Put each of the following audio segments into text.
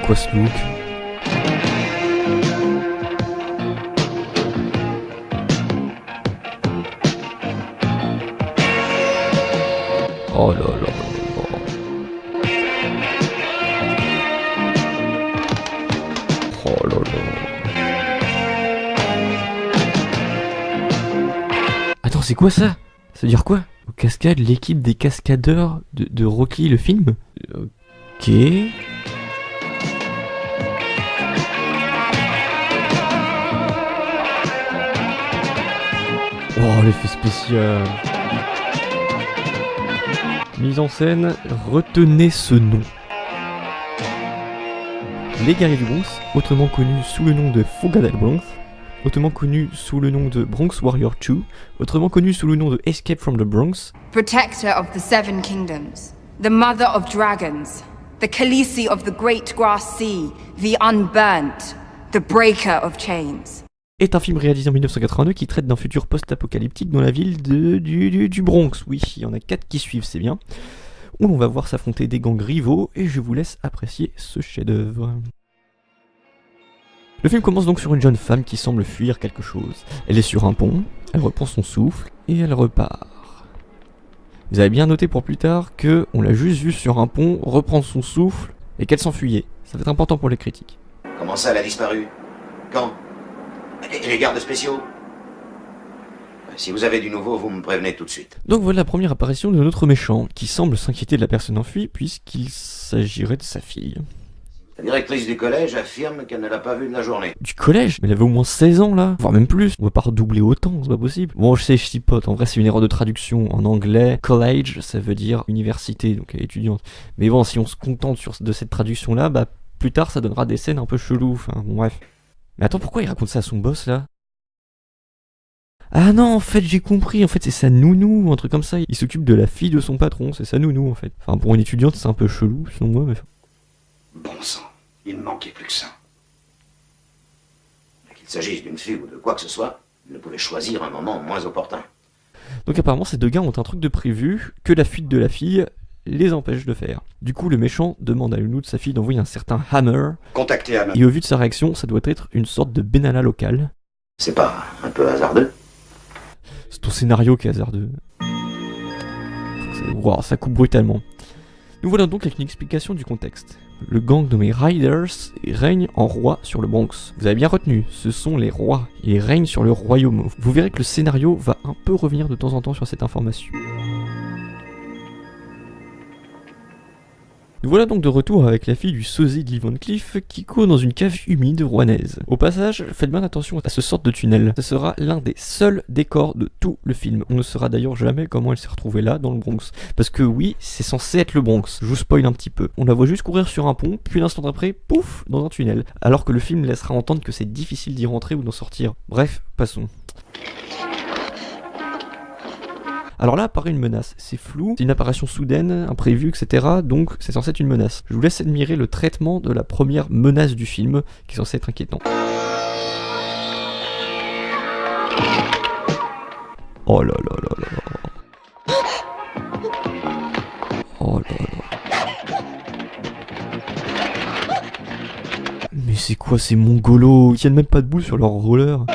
quoi ce look? Oh là là là là. Oh là là. Attends, c'est quoi ça? Ça veut dire quoi? Aux cascades, l'équipe des cascadeurs de Rocky le film? Ok. Oh, l'effet spécial. Mise en scène, retenez ce nom. Les guerriers du Bronx, autrement connus sous le nom de Fuga del Bronx, autrement connu sous le nom de Bronx Warrior 2, autrement connu sous le nom de Escape from the Bronx. Protector of the Seven Kingdoms, the Mother of Dragons, the Khaleesi of the Great Grass Sea, the Unburnt, the Breaker of Chains. Est un film réalisé en 1982 qui traite d'un futur post-apocalyptique dans la ville du Bronx. Oui, il y en a 4 qui suivent, c'est bien. Où l'on va voir s'affronter des gangs rivaux et je vous laisse apprécier ce chef-d'œuvre. Le film commence donc sur une jeune femme qui semble fuir quelque chose. Elle est sur un pont, elle reprend son souffle et elle repart. Vous avez bien noté pour plus tard que on l'a juste vue sur un pont, reprendre son souffle et qu'elle s'enfuyait. Ça va être important pour les critiques. Comment ça, elle a disparu? Quand? Et les gardes spéciaux? Si vous avez du nouveau, vous me prévenez tout de suite. Donc voilà la première apparition de notre méchant, qui semble s'inquiéter de la personne enfuie puisqu'il s'agirait de sa fille. La directrice du collège affirme qu'elle ne l'a pas vue de la journée. Du collège? Mais elle avait au moins 16 ans là, voire même plus. On va pas redoubler autant, c'est pas possible. Bon, je sais, je chipote, en vrai c'est une erreur de traduction. En anglais, college, ça veut dire université, donc elle est étudiante. Mais bon, si on se contente de cette traduction là, bah plus tard ça donnera des scènes un peu cheloues, enfin bon bref. Mais attends, pourquoi il raconte ça à son boss là? Ah non, en fait j'ai compris, en fait c'est sa nounou ou un truc comme ça. Il s'occupe de la fille de son patron, c'est sa nounou en fait. Enfin pour une étudiante c'est un peu chelou, selon moi, mais... Bon sang, il ne manquait plus que ça. Qu'il s'agisse d'une fille ou de quoi que ce soit, il ne pouvait choisir un moment moins opportun. Donc apparemment ces deux gars ont un truc de prévu que la fuite de la fille les empêche de faire. Du coup le méchant demande à l'une de sa fille d'envoyer un certain Hammer. Contactez Hammer. Et au vu de sa réaction, ça doit être une sorte de Benalla local. C'est pas un peu hasardeux? C'est ton scénario qui est hasardeux. Wow, ça coupe brutalement. Nous voilà donc avec une explication du contexte. Le gang nommé Riders règne en roi sur le Bronx. Vous avez bien retenu, ce sont les rois. Ils règnent sur le royaume. Vous verrez que le scénario va un peu revenir de temps en temps sur cette information. Nous voilà donc de retour avec la fille du sosie de Lee Van Cleef qui court dans une cave humide rouennaise. Au passage, faites bien attention à ce sorte de tunnel. Ce sera l'un des seuls décors de tout le film. On ne saura d'ailleurs jamais comment elle s'est retrouvée là, dans le Bronx. Parce que oui, c'est censé être le Bronx. Je vous spoil un petit peu. On la voit juste courir sur un pont, puis l'instant d'après, pouf, dans un tunnel. Alors que le film laissera entendre que c'est difficile d'y rentrer ou d'en sortir. Bref, passons. Alors là apparaît une menace, c'est flou, c'est une apparition soudaine, imprévue, etc. Donc c'est censé être une menace. Je vous laisse admirer le traitement de la première menace du film, qui est censé être inquiétant. Oh là là là là. Oh là là. Mais c'est quoi ces mongolos? Ils tiennent même pas debout sur leur roller.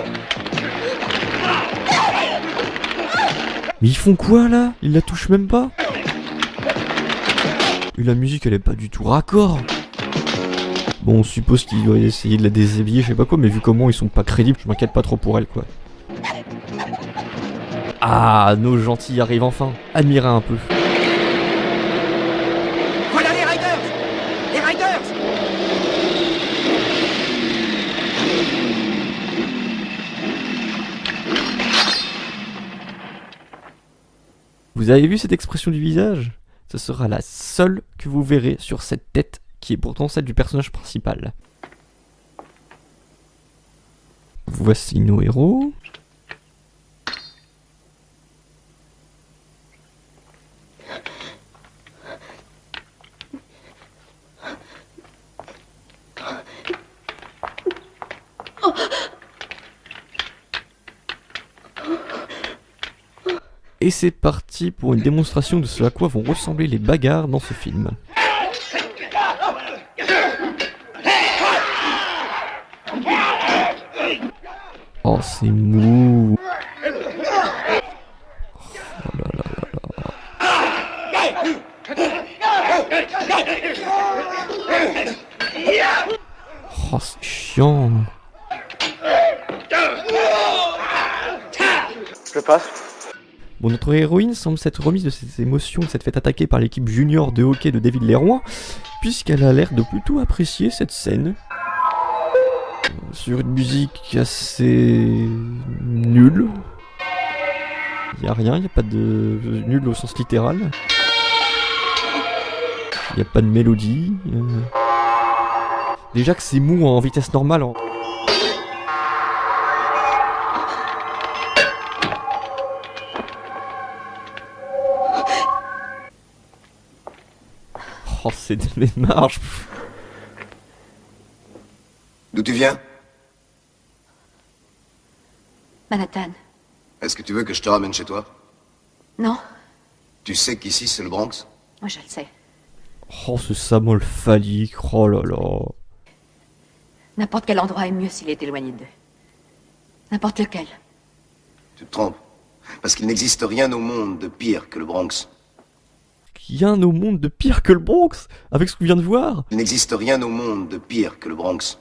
Mais ils font quoi là? Ils la touchent même pas? Et la musique elle est pas du tout raccord. Bon on suppose qu'ils doivent essayer de la déshabiller, je sais pas quoi, mais vu comment ils sont pas crédibles, je m'inquiète pas trop pour elle quoi. Ah, nos gentils arrivent enfin. Admirez un peu. Voilà les Riders! Les Riders! Vous avez vu cette expression du visage? Ce sera la seule que vous verrez sur cette tête qui est pourtant celle du personnage principal. Voici nos héros. Et c'est parti pour une démonstration de ce à quoi vont ressembler les bagarres dans ce film. Oh, c'est mou. Oh là là là là. Oh, c'est chiant. Je passe. Bon, notre héroïne semble s'être remise de ses émotions et s'être fait attaquer par l'équipe junior de hockey de David Leroy, puisqu'elle a l'air de plutôt apprécier cette scène. Sur une musique assez nulle. Y a rien, y a pas de nul au sens littéral. Y a pas de mélodie. Déjà que c'est mou en vitesse normale. Oh, c'est des marches. D'où tu viens? Manhattan. Est-ce que tu veux que je te ramène chez toi? Non, Tu sais qu'ici c'est le Bronx? moi je le sais. Oh, ce samol phallique. Oh là là. N'importe quel endroit est mieux s'il est éloigné d'eux. N'importe lequel. Tu te trompes. Parce qu'il n'existe rien au monde de pire que le Bronx. Rien au monde de pire que le Bronx, avec ce qu'on vient de voir. Il n'existe rien au monde de pire que le Bronx.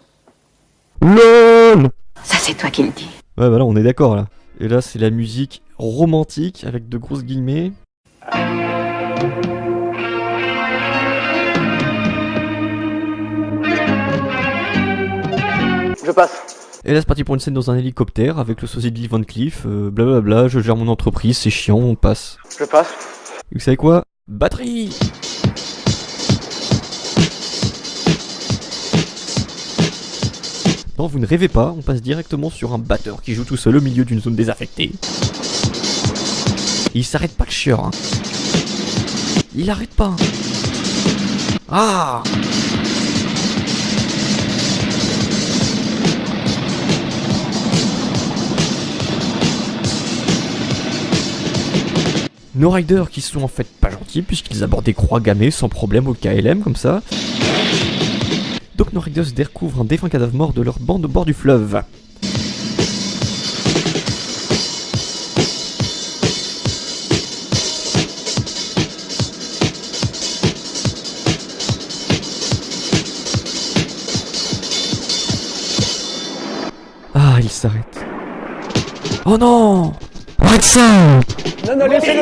LOL. Ça c'est toi qui le dis. Ouais, bah là, on est d'accord là. Et là, c'est la musique romantique avec de grosses guillemets. Je passe. Et là, c'est parti pour une scène dans un hélicoptère avec le sosie de Lee Van Cleef. Blablabla, je gère mon entreprise, c'est chiant, on passe. Je passe. Et vous savez quoi? Batterie! Non, vous ne rêvez pas, on passe directement sur un batteur qui joue tout seul au milieu d'une zone désaffectée. Et il s'arrête pas le chieur, hein. Il arrête pas. Ah! Nos riders qui sont en fait pas gentils puisqu'ils abordent des croix gammées sans problème au KLM comme ça. Donc nos riders découvrent un défunt cadavre mort de leur bande au bord du fleuve. Ah, il s'arrête. Oh non! Arrête ça! Non, non, laissez-le.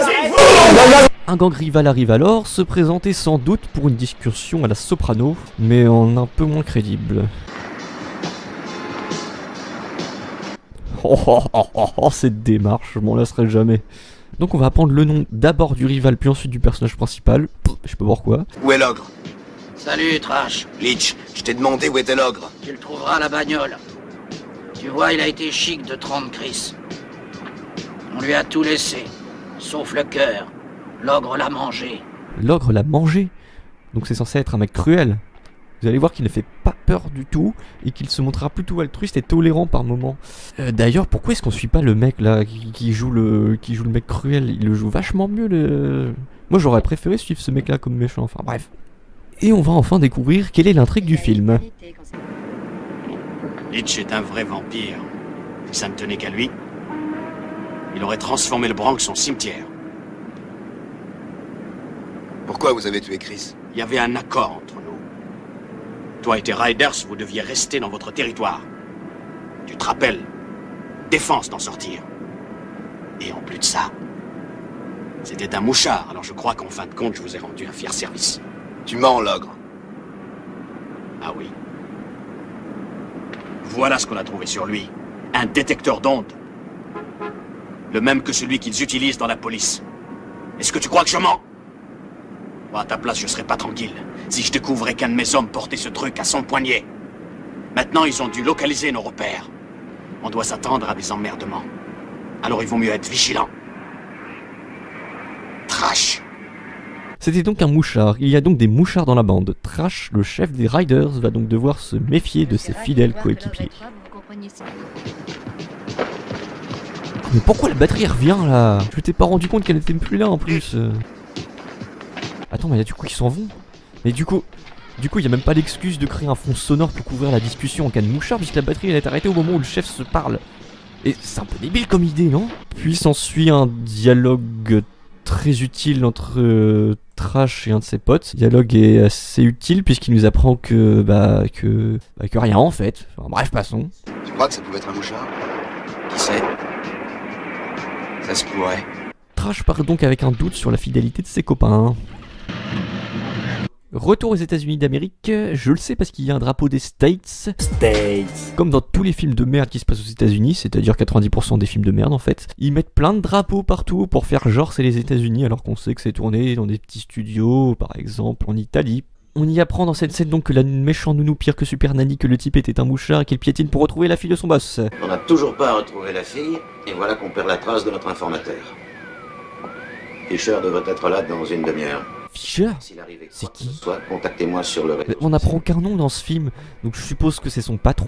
Un gang rival arrive alors, se présenter sans doute pour une discussion à la soprano, mais en un peu moins crédible. Oh, cette démarche, je m'en lasserai jamais. Donc on va apprendre le nom d'abord du rival puis ensuite du personnage principal, je sais pas pourquoi. Où est l'ogre? Salut, Trash. Leech, je t'ai demandé où était l'ogre. Tu le trouveras à la bagnole. Tu vois, il a été chic de 30 Chris. On lui a tout laissé, sauf le cœur. L'ogre l'a mangé. L'ogre l'a mangé, donc c'est censé être un mec cruel. Vous allez voir qu'il ne fait pas peur du tout et qu'il se montrera plutôt altruiste et tolérant par moments. D'ailleurs, pourquoi est-ce qu'on suit pas le mec là qui joue le mec cruel? Il le joue vachement mieux le... Moi j'aurais préféré suivre ce mec là comme méchant, enfin bref. Et on va enfin découvrir quelle est l'intrigue du film. Leech est un vrai vampire. Si ça ne tenait qu'à lui, il aurait transformé le Bronx en cimetière. Pourquoi vous avez tué Chris? Il y avait un accord entre nous. Toi et tes Riders, vous deviez rester dans votre territoire. Tu te rappelles? Défense d'en sortir. Et en plus de ça, c'était un mouchard, alors je crois qu'en fin de compte, je vous ai rendu un fier service. Tu mens, l'ogre. Ah oui. Voilà ce qu'on a trouvé sur lui. Un détecteur d'ondes. Le même que celui qu'ils utilisent dans la police. Est-ce que tu crois que je mens? Moi, à ta place, je serais pas tranquille si je découvrais qu'un de mes hommes portait ce truc à son poignet. Maintenant, ils ont dû localiser nos repères. On doit s'attendre à des emmerdements. Alors il vaut mieux être vigilant. Trash. C'était donc un mouchard, il y a donc des mouchards dans la bande. Trash, le chef des Riders, va donc devoir se méfier de ses fidèles coéquipiers. Mais pourquoi la batterie revient là? Je t'ai pas rendu compte qu'elle était plus là en plus. Attends, mais là du coup ils s'en vont. Mais du coup il y a même pas l'excuse de créer un fond sonore pour couvrir la discussion en cas de mouchard puisque la batterie elle est arrêtée au moment où le chef se parle. Et c'est un peu débile comme idée, non? Puis s'ensuit un dialogue très utile entre Trash et un de ses potes. Le dialogue est assez utile puisqu'il nous apprend que rien en fait. Enfin, bref, passons. Tu crois que ça pouvait être un mouchard? Qui sait? Ça se pourrait. Trash part donc avec un doute sur la fidélité de ses copains. Retour aux États-Unis d'Amérique, je le sais parce qu'il y a un drapeau des States. Comme dans tous les films de merde qui se passent aux États-Unis, c'est-à-dire 90% des films de merde en fait, ils mettent plein de drapeaux partout pour faire genre c'est les États-Unis alors qu'on sait que c'est tourné dans des petits studios, par exemple en Italie. On y apprend dans cette scène donc que la méchante nounou pire que Super Nanny, que le type était un mouchard et qu'il piétine pour retrouver la fille de son boss. On n'a toujours pas retrouvé la fille, et voilà qu'on perd la trace de notre informateur. Fisher devrait être là dans une demi-heure. Fisher? S'il arrive C'est quoi que qui? ce soit, contactez-moi sur le réseau. On n'apprend aucun nom dans ce film, donc je suppose que c'est son patron.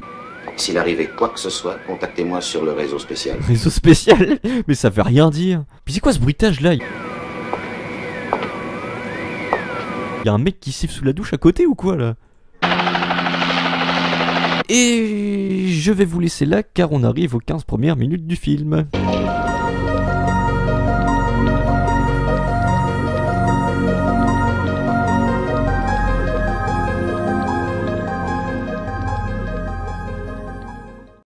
S'il arrivait quoi que ce soit, contactez-moi sur le réseau spécial. Réseau spécial? Mais ça veut rien dire. Puis c'est quoi ce bruitage là? Il y a un mec qui siffle sous la douche à côté ou quoi là? Et je vais vous laisser là car on arrive aux 15 premières minutes du film.